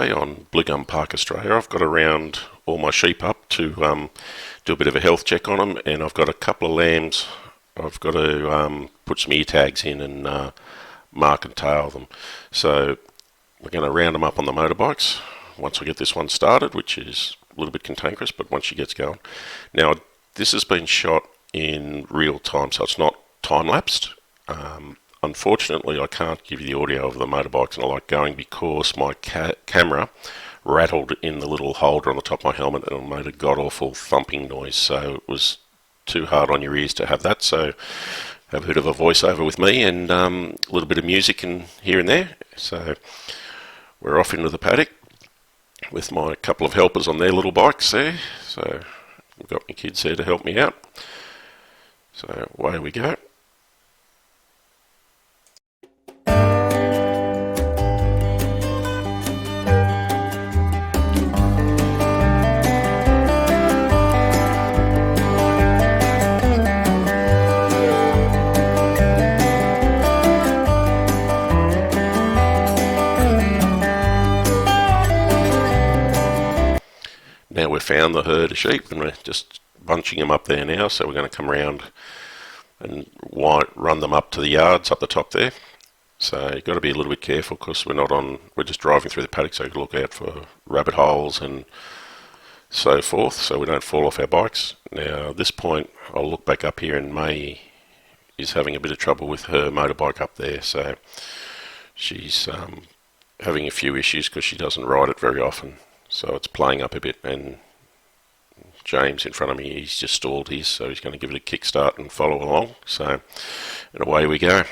Saturday on Blue Gum Park, Australia. I've got to round all my sheep up to do a bit of a health check on them, and I've got a couple of lambs. I've got to put some ear tags in and mark and tail them. So we're going to round them up on the motorbikes once I get this one started, which is a little bit cantankerous, but once she gets going. Now, this has been shot in real time, so it's not time-lapsed. Unfortunately, I can't give you the audio of the motorbikes and I like going because my camera rattled in the little holder on the top of my helmet and it made a god-awful thumping noise, so it was too hard on your ears to have that. So have a bit of a voiceover with me and a little bit of music in here and there. So we're off into the paddock with my couple of helpers on their little bikes there. So I've got my kids there to help me out. So away we go. Now we've found the herd of sheep and we're just bunching them up there now, so we're going to come around and run them up to the yards up the top there. So you've got to be a little bit careful because we're just driving through the paddock, so you can look out for rabbit holes and so forth, so we don't fall off our bikes. Now at this point I'll look back up here and May is having a bit of trouble with her motorbike up there, so she's having a few issues because she doesn't ride it very often. So it's playing up a bit, and James in front of me, he's just stalled his, so he's going to give it a kickstart and follow along. So, and away we go.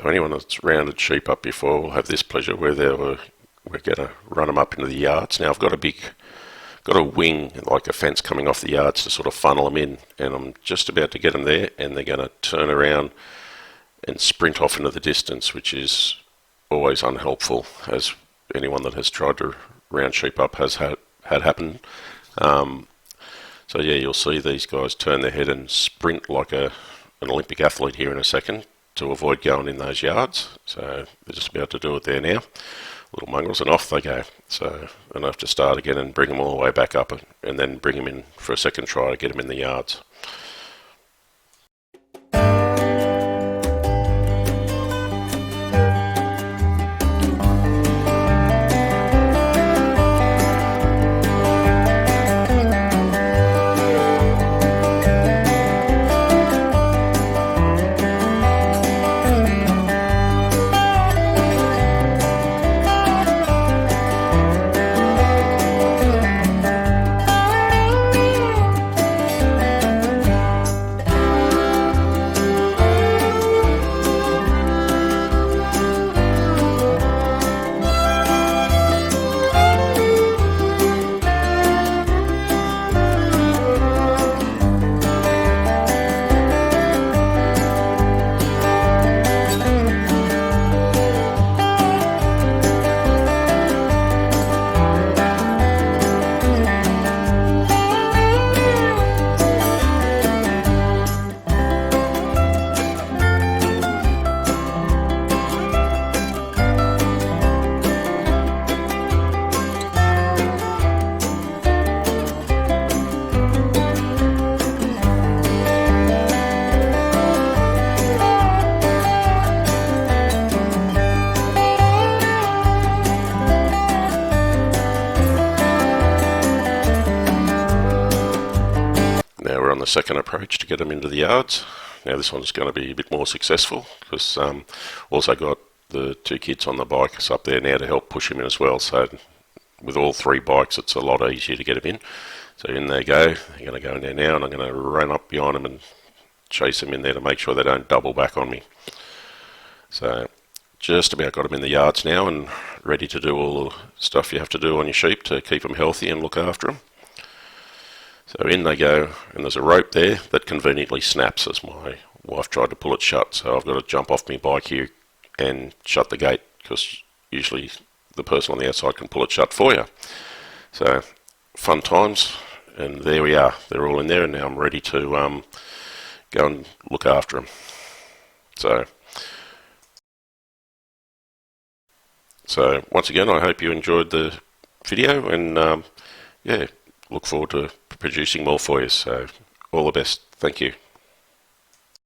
anyone that's rounded sheep up before will have this pleasure where we're going to run them up into the yards. Now I've got a wing, like a fence coming off the yards to sort of funnel them in, and I'm just about to get them there, and they're going to turn around and sprint off into the distance, which is always unhelpful, as anyone that has tried to round sheep up has had happen. So yeah, you'll see these guys turn their head and sprint like an Olympic athlete here in a second to avoid going in those yards. So they're just about to do it there now. Little mongrels, and off they go. So then I have to start again and bring them all the way back up, and then bring them in for a second try to get them in the yards. Now we're on the second approach to get them into the yards. Now this one's going to be a bit more successful, because also got the two kids on the bikes up there now to help push them in as well. So with all three bikes, it's a lot easier to get them in. So in they go. They're going to go in there now, and I'm going to run up behind them and chase them in there to make sure they don't double back on me. So just about got them in the yards now and ready to do all the stuff you have to do on your sheep to keep them healthy and look after them. So in they go, and there's a rope there that conveniently snaps as my wife tried to pull it shut. So I've got to jump off my bike here and shut the gate, because usually the person on the outside can pull it shut for you. So fun times, and there we are. They're all in there, and now I'm ready to go and look after them. So once again, I hope you enjoyed the video, and yeah, look forward to producing more for you. So all the best. Thank you.